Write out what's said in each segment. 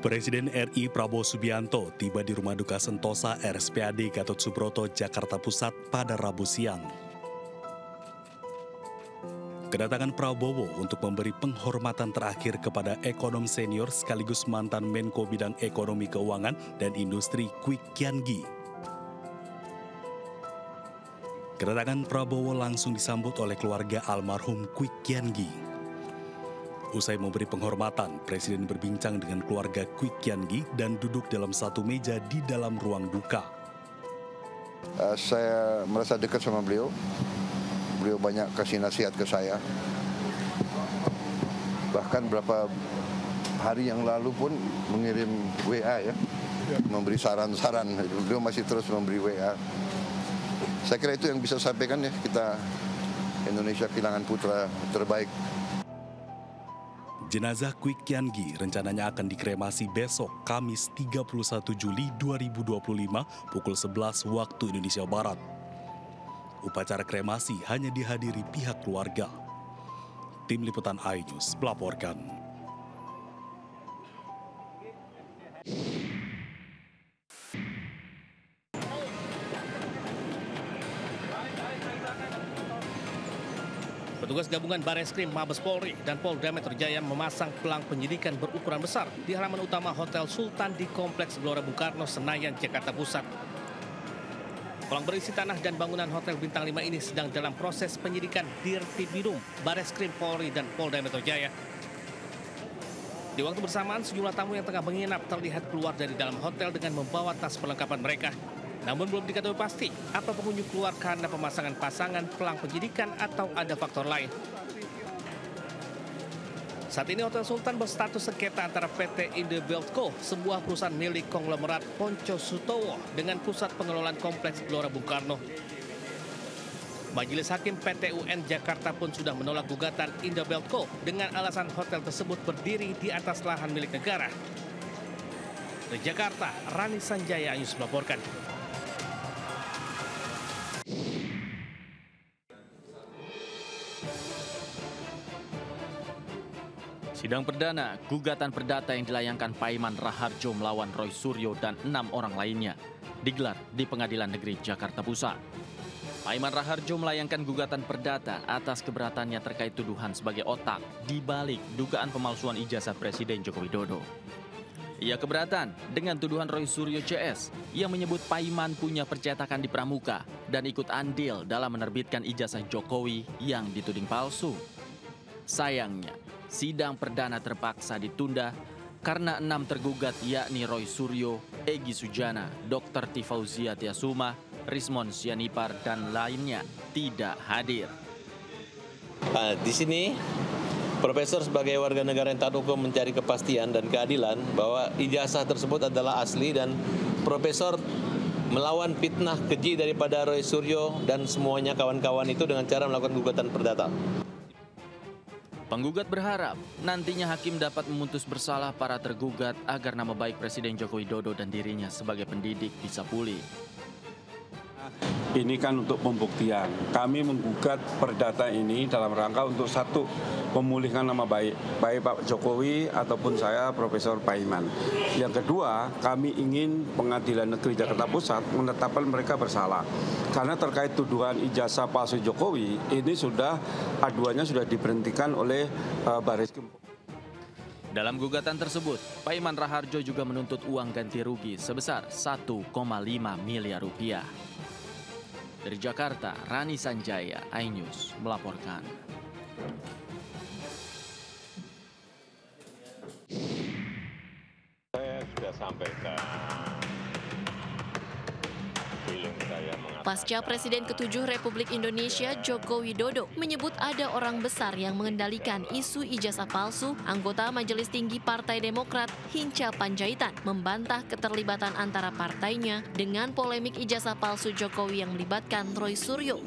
Presiden RI Prabowo Subianto tiba di Rumah Duka Sentosa RSPAD Gatot Subroto, Jakarta Pusat pada Rabu siang. Kedatangan Prabowo untuk memberi penghormatan terakhir kepada ekonom senior sekaligus mantan Menko Bidang Ekonomi Keuangan dan Industri Kwik Kian Gi. Kedatangan Prabowo langsung disambut oleh keluarga almarhum Kwik Kian Gi. Usai memberi penghormatan, Presiden berbincang dengan keluarga Kwik Kian Gi dan duduk dalam satu meja di dalam ruang duka. Saya merasa dekat sama beliau. Beliau banyak kasih nasihat ke saya. Bahkan beberapa hari yang lalu pun mengirim WA ya, memberi saran-saran. Beliau masih terus memberi WA. Saya kira itu yang bisa saya sampaikan ya, kita Indonesia kehilangan putra terbaik. Jenazah Kwik Kian Gi rencananya akan dikremasi besok, Kamis 31 Juli 2025 pukul 11 waktu Indonesia Barat. Upacara kremasi hanya dihadiri pihak keluarga. Tim Liputan iNews melaporkan. Petugas gabungan Bareskrim, Mabes Polri, dan Polda Metro Jaya memasang pelang penyidikan berukuran besar di halaman utama Hotel Sultan di Kompleks Gelora Bung Karno, Senayan, Jakarta Pusat. Pelang berisi tanah dan bangunan Hotel Bintang 5 ini sedang dalam proses penyidikan Dirtipidum, Bareskrim, Polri, dan Polda Metro Jaya. Di waktu bersamaan, sejumlah tamu yang tengah menginap terlihat keluar dari dalam hotel dengan membawa tas perlengkapan mereka. Namun belum diketahui pasti apa pengunjung keluar karena pemasangan pasangan pelang penyidikan atau ada faktor lain. Saat ini Hotel Sultan berstatus sengketa antara PT Indobelt Co, sebuah perusahaan milik konglomerat Ponco Sutowo, dengan pusat pengelolaan Kompleks Gelora Bung Karno. Majelis Hakim PT UN Jakarta pun sudah menolak gugatan Indobelt Co dengan alasan hotel tersebut berdiri di atas lahan milik negara. Dari Jakarta, Rani Sanjaya iNews melaporkan. Sidang perdana gugatan perdata yang dilayangkan Paiman Raharjo melawan Roy Suryo dan 6 orang lainnya digelar di Pengadilan Negeri Jakarta Pusat. Paiman Raharjo melayangkan gugatan perdata atas keberatannya terkait tuduhan sebagai otak di balik dugaan pemalsuan ijazah Presiden Joko Widodo. Ia keberatan dengan tuduhan Roy Suryo CS yang menyebut Paiman punya percetakan di Pramuka dan ikut andil dalam menerbitkan ijazah Jokowi yang dituding palsu. Sayangnya, sidang perdana terpaksa ditunda karena 6 tergugat yakni Roy Suryo, Egy Sujana, Dr. Tifauzia Tiasuma, Rismon Sianipar, dan lainnya tidak hadir. Di sini, Profesor sebagai warga negara yang taat hukum mencari kepastian dan keadilan bahwa ijazah tersebut adalah asli dan Profesor melawan fitnah keji daripada Roy Suryo dan semuanya kawan-kawan itu dengan cara melakukan gugatan perdata. Penggugat berharap nantinya hakim dapat memutus bersalah para tergugat agar nama baik Presiden Joko Widodo dan dirinya sebagai pendidik bisa pulih. Ini kan untuk pembuktian. Kami menggugat perdata ini dalam rangka untuk satu, memulihkan nama baik Pak Jokowi ataupun saya Profesor Paiman. Yang kedua, kami ingin Pengadilan Negeri Jakarta Pusat menetapkan mereka bersalah. Karena terkait tuduhan ijazah palsu Jokowi, ini sudah aduannya sudah diberhentikan oleh Bareskrim. Dalam gugatan tersebut, Paiman Raharjo juga menuntut uang ganti rugi sebesar 1,5 miliar rupiah. Dari Jakarta, Rani Sanjaya, iNews melaporkan. Saya sudah sampaikan feeling saya mengatakan. Pasca Presiden ke-7 Republik Indonesia Joko Widodo menyebut ada orang besar yang mengendalikan isu ijazah palsu, anggota Majelis Tinggi Partai Demokrat Hinca Panjaitan membantah keterlibatan antara partainya dengan polemik ijazah palsu Jokowi yang melibatkan Roy Suryo.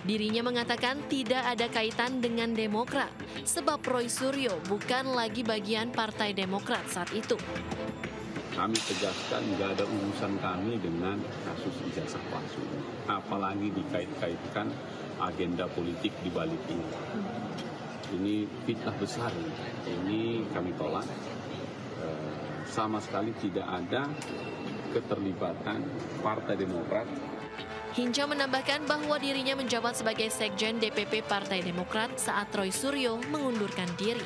Dirinya mengatakan tidak ada kaitan dengan Demokrat, sebab Roy Suryo bukan lagi bagian Partai Demokrat saat itu. Kami tegaskan nggak ada urusan kami dengan kasus ijazah palsu, apalagi dikait-kaitkan agenda politik di balik ini. Ini fitnah besar, ini kami tolak. Sama sekali tidak ada keterlibatan Partai Demokrat. Hinca menambahkan bahwa dirinya menjabat sebagai Sekjen DPP Partai Demokrat saat Roy Suryo mengundurkan diri.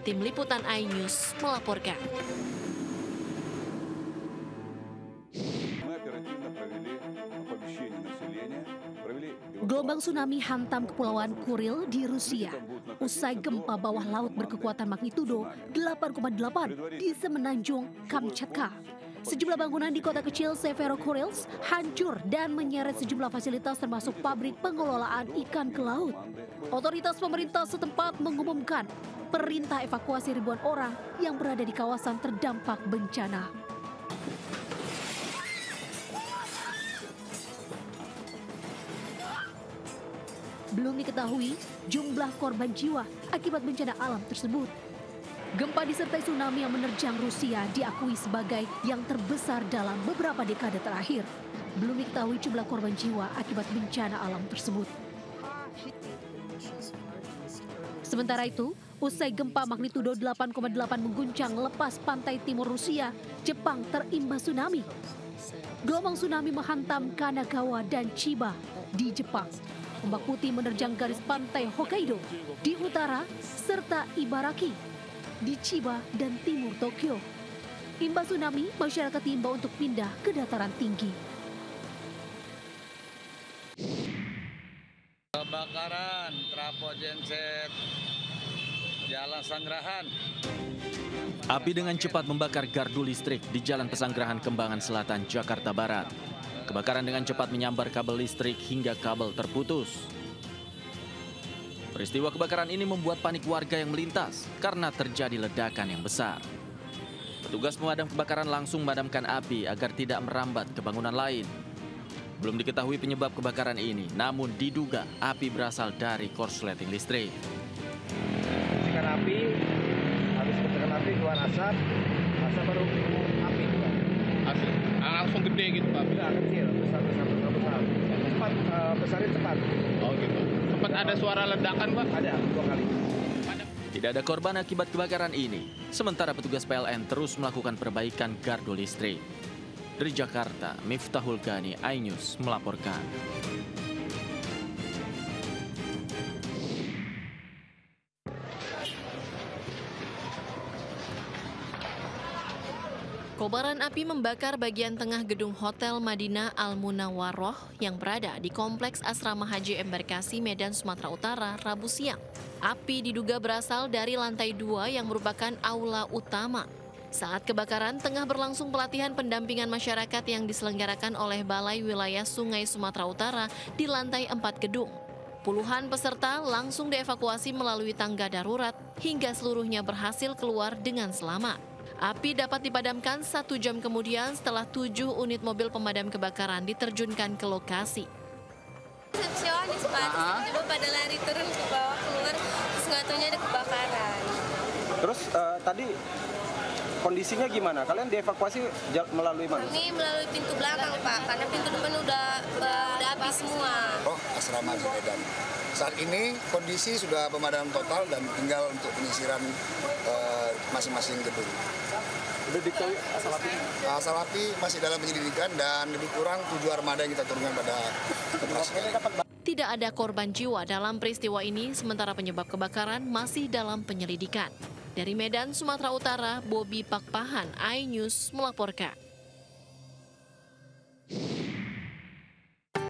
Tim Liputan iNews melaporkan. Gelombang tsunami hantam Kepulauan Kuril di Rusia. Usai gempa bawah laut berkekuatan magnitudo 8,8 di Semenanjung Kamchatka. Sejumlah bangunan di kota kecil Severokurilsk hancur dan menyeret sejumlah fasilitas termasuk pabrik pengelolaan ikan ke laut. Otoritas pemerintah setempat mengumumkan perintah evakuasi ribuan orang yang berada di kawasan terdampak bencana. Belum diketahui jumlah korban jiwa akibat bencana alam tersebut. Gempa disertai tsunami yang menerjang Rusia diakui sebagai yang terbesar dalam beberapa dekade terakhir. Belum diketahui jumlah korban jiwa akibat bencana alam tersebut. Sementara itu, usai gempa magnitudo 8,8 mengguncang lepas pantai timur Rusia, Jepang terimbas tsunami. Gelombang tsunami menghantam Kanagawa dan Chiba di Jepang. Ombak putih menerjang garis pantai Hokkaido di utara serta Ibaraki di Chiba dan timur Tokyo. Imbas tsunami, masyarakat diimbau untuk pindah ke dataran tinggi. Kebakaran trafo genset Jalan Pesanggerahan. Api dengan cepat membakar gardu listrik di Jalan Pesanggerahan Kembangan Selatan, Jakarta Barat. Kebakaran dengan cepat menyambar kabel listrik hingga kabel terputus. Peristiwa kebakaran ini membuat panik warga yang melintas karena terjadi ledakan yang besar. Petugas pemadam kebakaran langsung memadamkan api agar tidak merambat ke bangunan lain. Belum diketahui penyebab kebakaran ini, namun diduga api berasal dari korsleting listrik. Percikan api, habis percikan api keluar asap baru api keluar. Asap langsung gede gitu Pak? Enggak, kecil, besar. Cepat, besarnya cepat. Oh gitu. Sempat ada suara ledakan Pak? Ada, 2 kali. Tidak ada korban akibat kebakaran ini. Sementara petugas PLN terus melakukan perbaikan gardu listrik. Dari Jakarta, Miftahul Ghani, iNews melaporkan. Kobaran api membakar bagian tengah gedung Hotel Madinah Al Munawwaroh yang berada di Kompleks Asrama Haji Embarkasi Medan, Sumatera Utara, Rabu siang. Api diduga berasal dari lantai 2 yang merupakan aula utama. Saat kebakaran tengah berlangsung pelatihan pendampingan masyarakat yang diselenggarakan oleh Balai Wilayah Sungai Sumatera Utara di lantai 4 gedung. Puluhan peserta langsung dievakuasi melalui tangga darurat hingga seluruhnya berhasil keluar dengan selamat. Api dapat dipadamkan 1 jam kemudian setelah 7 unit mobil pemadam kebakaran diterjunkan ke lokasi. Resepsionis Pak, tiba-tiba pada lari turun ke bawah keluar, terus nggak taunya ada kebakaran. Terus tadi kondisinya gimana? Kalian dievakuasi melalui mana? Ini melalui pintu belakang Pak, karena pintu depan udah habis semua. Oh, asrama di Medan. Saat ini kondisi sudah pemadaman total dan tinggal untuk penyisiran masing-masing gedung. Udah diketahui asal api? Asal api masih dalam penyelidikan dan lebih kurang 7 armada yang kita turunkan pada operasi. Tidak ada korban jiwa dalam peristiwa ini, sementara penyebab kebakaran masih dalam penyelidikan. Dari Medan, Sumatera Utara, Bobi Pakpahan, iNews melaporkan.